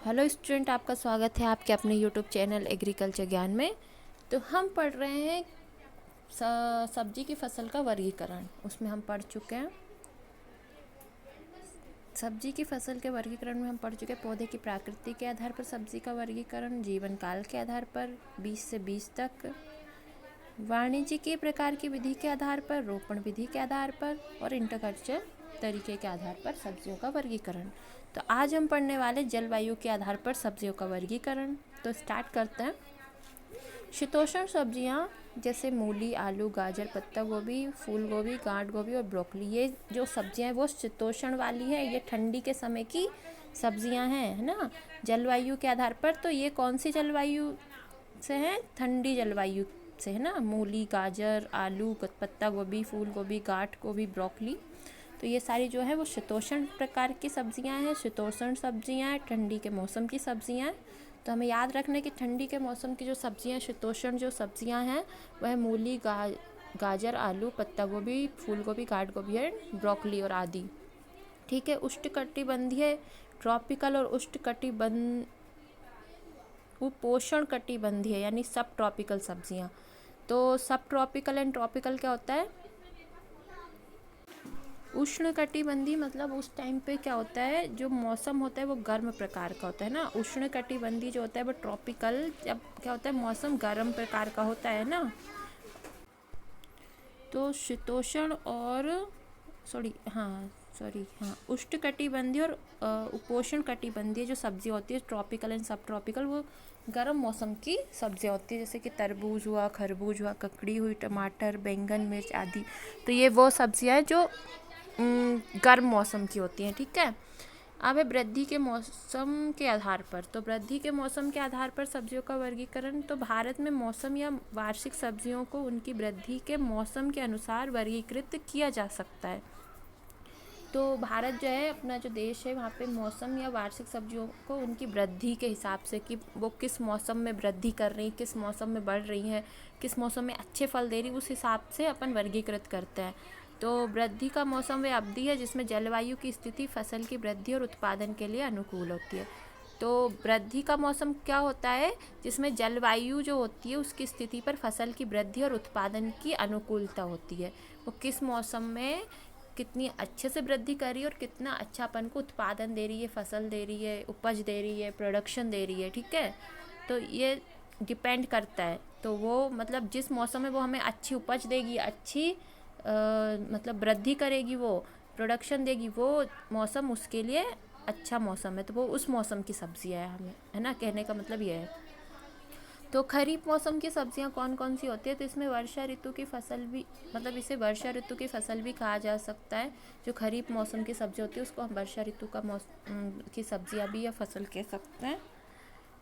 Hello student, आपका स्वागत है आपके अपने यूट्यूब चैनल एग्रीकल्चर ज्ञान में। तो हम पढ़ रहे हैं सब्जी की फसल का वर्गीकरण। उसमें हम पढ़ चुके हैं सब्जी की फसल के वर्गीकरण में हम पढ़ चुके हैं पौधे की प्रकृति के आधार पर सब्जी का वर्गीकरण, जीवन काल के आधार पर, बीज से बीज तक, वाणिज्यिक प्रकार की विधि के आधार पर, रोपण विधि के आधार पर और इंटरकल्चर तरीके के आधार पर सब्जियों का वर्गीकरण। तो आज हम पढ़ने वाले जलवायु के आधार पर सब्जियों का वर्गीकरण। तो स्टार्ट करते हैं। शीतोष्ण सब्जियां जैसे मूली, आलू, गाजर, पत्ता गोभी, फूल गोभी, गांठ गोभी और ब्रोकली, ये जो सब्जियां हैं वो शीतोष्ण वाली है। ये ठंडी के समय की सब्जियां हैं, है ना। जलवायु के आधार पर तो ये कौन सी जलवायु से है? ठंडी जलवायु से, है ना। मूली, गाजर, आलू, पत्ता गोभी, फूल गोभी, गांठ गोभी, ब्रोकली, तो ये सारी जो है वो शीतोष्ण प्रकार की सब्जियां हैं, शीतोष्ण सब्जियां हैं, ठंडी के मौसम की सब्जियां हैं। तो हमें याद रखना है कि ठंडी के मौसम की जो सब्जियां, शीतोष्ण जो सब्जियां हैं वह मूली, गाजर, आलू, पत्ता गोभी, फूल गोभी, गांठ गोभी है, ब्रोकली और आदि। ठीक है। उष्णकटिबंधीय, ट्रॉपिकल और उपोष्ण कटिबंधीय यानी सब ट्रॉपिकल सब्जियां। तो सब ट्रॉपिकल एंड ट्रॉपिकल क्या होता है? उष्ण कटिबंधी मतलब उस टाइम पे क्या होता है, जो मौसम होता है वो गर्म प्रकार का होता है ना। उष्ण कटिबंधी जो होता है वो ट्रॉपिकल, जब क्या होता है मौसम गर्म प्रकार का होता है ना। तो शीतोष्ण और उष्ण कटिबंधी और उपोष्ण कटिबंधीय जो सब्जी होती है ट्रॉपिकल एंड सब ट्रॉपिकल, वो गर्म मौसम की सब्जियां होती है, जैसे कि तरबूज हुआ, खरबूज हुआ, ककड़ी हुई, टमाटर, बैंगन, मिर्च आदि। तो ये वो सब्जियां हैं जो गर्म मौसम की होती हैं। ठीक है। अब है वृद्धि के मौसम के आधार पर। तो वृद्धि के मौसम के आधार पर सब्जियों का वर्गीकरण। तो भारत में मौसम या वार्षिक सब्जियों को उनकी वृद्धि के मौसम के अनुसार वर्गीकृत किया जा सकता है। तो भारत जो है, अपना जो देश है, वहाँ पे मौसम या वार्षिक सब्जियों को उनकी वृद्धि के हिसाब से कि वो किस मौसम में वृद्धि कर रही, किस मौसम में बढ़ रही हैं, किस मौसम में अच्छे फल दे रही, उस हिसाब से अपन वर्गीकृत करते हैं। तो वृद्धि का मौसम वह अवधि है जिसमें जलवायु की स्थिति फसल की वृद्धि और उत्पादन के लिए अनुकूल होती है। तो वृद्धि का मौसम क्या होता है? जिसमें जलवायु जो होती है उसकी स्थिति पर फसल की वृद्धि और उत्पादन की अनुकूलता होती है। वो किस मौसम में कितनी अच्छे से वृद्धि कर रही है और कितना अच्छा अपन को उत्पादन दे रही है, फसल दे रही है, उपज दे रही है, प्रोडक्शन दे रही है। ठीक है। तो ये डिपेंड करता है। तो वो मतलब जिस मौसम में वो हमें अच्छी उपज देगी, अच्छी मतलब वृद्धि करेगी, वो प्रोडक्शन देगी, वो मौसम उसके लिए अच्छा मौसम है। तो वो उस मौसम की सब्जियां है हमें, है ना। कहने का मतलब ये है। तो खरीफ मौसम की सब्जियां कौन कौन सी होती है? तो इसमें वर्षा ऋतु की फसल भी, मतलब इसे वर्षा ऋतु की फसल भी कहा जा सकता है। जो खरीफ मौसम की सब्जी होती है उसको हम वर्षा ऋतु का की सब्जियां भी या फसल कह सकते हैं।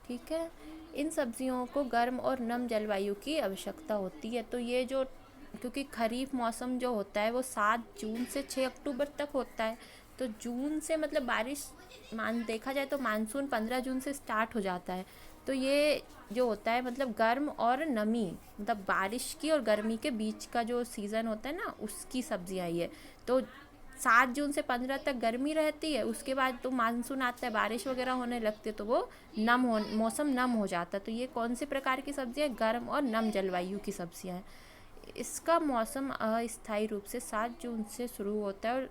ठीक है। इन सब्जियों को गर्म और नम जलवायु की आवश्यकता होती है। तो ये जो, क्योंकि खरीफ मौसम जो होता है वो 7 जून से 6 अक्टूबर तक होता है। तो जून से मतलब बारिश देखा जाए तो मानसून 15 जून से स्टार्ट हो जाता है। तो ये जो होता है मतलब गर्म और नमी, मतलब बारिश की और गर्मी के बीच का जो सीज़न होता है ना, उसकी सब्जियां ये। तो 7 जून से 15 तक गर्मी रहती है, उसके बाद तो मानसून आता है, बारिश वगैरह होने लगती है, तो वो मौसम नम हो जाता है। तो ये कौन से प्रकार की सब्जियां? गर्म और नम जलवायु की सब्जियां हैं। इसका मौसम अस्थायी रूप से 7 जून से शुरू होता है और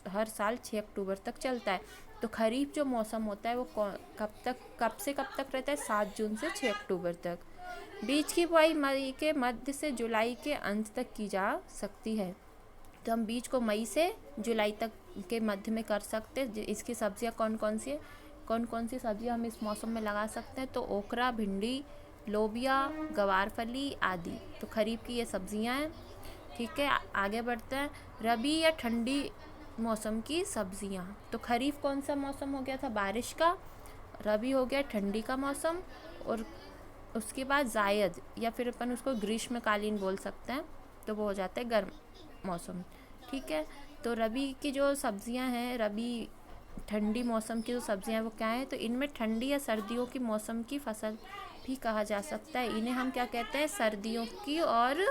हर साल 6 अक्टूबर तक चलता है। तो खरीफ जो मौसम होता है वो कब से कब तक रहता है? 7 जून से 6 अक्टूबर तक। बीज की बुआई मई के मध्य से जुलाई के अंत तक की जा सकती है। तो हम बीज को मई से जुलाई तक के मध्य में कर सकते हैं। इसकी सब्जियां कौन कौन सी सब्जियां हम इस मौसम में लगा सकते हैं? तो ओकरा, भिंडी, लोबिया, गवारफली आदि। तो खरीफ की ये सब्जियां हैं। ठीक है। आगे बढ़ते हैं। रबी या ठंडी मौसम की सब्जियां। तो खरीफ कौन सा मौसम हो गया था? बारिश का। रबी हो गया ठंडी का मौसम। और उसके बाद जायद या फिर अपन उसको ग्रीष्मकालीन बोल सकते हैं, तो वो हो जाता है गर्म मौसम। ठीक है। तो रबी की जो सब्जियां हैं, रबी ठंडी मौसम की जो सब्जियां हैं वो क्या हैं? तो इनमें ठंडी या सर्दियों की मौसम की फसल भी कहा जा सकता है। इन्हें हम क्या कहते हैं? सर्दियों की और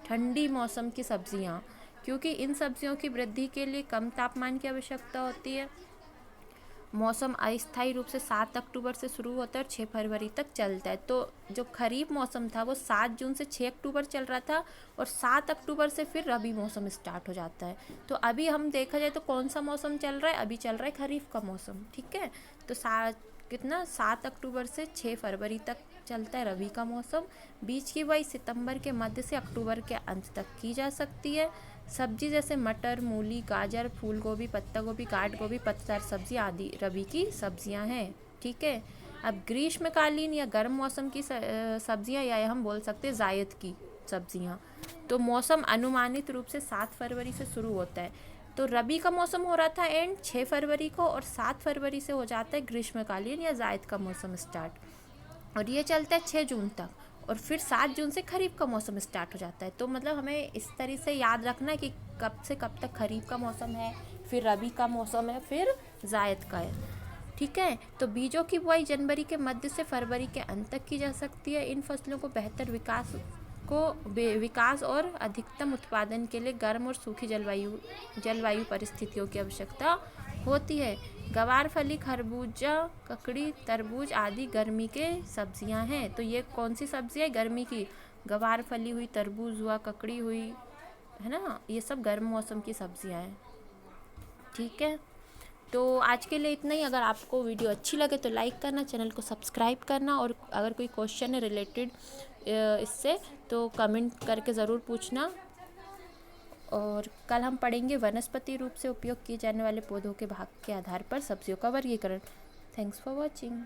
ठंडी मौसम की सब्जियां, क्योंकि इन सब्जियों की वृद्धि के लिए कम तापमान की आवश्यकता होती है। मौसम अस्थायी रूप से 7 अक्टूबर से शुरू होता है और 6 फरवरी तक चलता है। तो जो खरीफ मौसम था वो 7 जून से 6 अक्टूबर चल रहा था और 7 अक्टूबर से फिर रबी मौसम स्टार्ट हो जाता है। तो अभी हम देखा जाए तो कौन सा मौसम चल रहा है, अभी चल रहा है खरीफ का मौसम, ठीक है। तो 7 अक्टूबर से 6 फरवरी तक चलता है रबी का मौसम। बीज की बुआई सितंबर के मध्य से अक्टूबर के अंत तक की जा सकती है। सब्जी जैसे मटर, मूली, गाजर, फूल गोभी, पत्ता गोभी, काट गोभी, पत्तेदार सब्जी आदि रबी की सब्जियां हैं, ठीक है। अब ग्रीष्मकालीन या गर्म मौसम की सब्जियां, या हम बोल सकते हैं जायद की सब्जियां। तो मौसम अनुमानित रूप से 7 फरवरी से शुरू होता है। तो रबी का मौसम हो रहा था एंड 6 फरवरी को, और 7 फरवरी से हो जाता है ग्रीष्मकालीन या जायद का मौसम स्टार्ट, और ये चलता है 6 जून तक, और फिर 7 जून से खरीफ का मौसम स्टार्ट हो जाता है। तो मतलब हमें इस तरह से याद रखना है कि कब से कब तक खरीफ का मौसम है, फिर रबी का मौसम है, फिर जायद का है, ठीक है। तो बीजों की बुआई जनवरी के मध्य से फरवरी के अंत तक की जा सकती है। इन फसलों को बेहतर विकास और अधिकतम उत्पादन के लिए गर्म और सूखी जलवायु परिस्थितियों की आवश्यकता होती है। गवार फली, खरबूजा, ककड़ी, तरबूज आदि गर्मी के सब्जियां हैं। तो ये कौन सी सब्जी है? गर्मी की। गवार फली हुई, तरबूज हुआ, ककड़ी हुई, है ना, ये सब गर्म मौसम की सब्जियां हैं, ठीक है। तो आज के लिए इतना ही। अगर आपको वीडियो अच्छी लगे तो लाइक करना, चैनल को सब्सक्राइब करना, और अगर कोई क्वेश्चन है रिलेटेड इससे तो कमेंट करके ज़रूर पूछना। और कल हम पढ़ेंगे वनस्पति रूप से उपयोग किए जाने वाले पौधों के भाग के आधार पर सब्जियों का वर्गीकरण। Thanks for watching.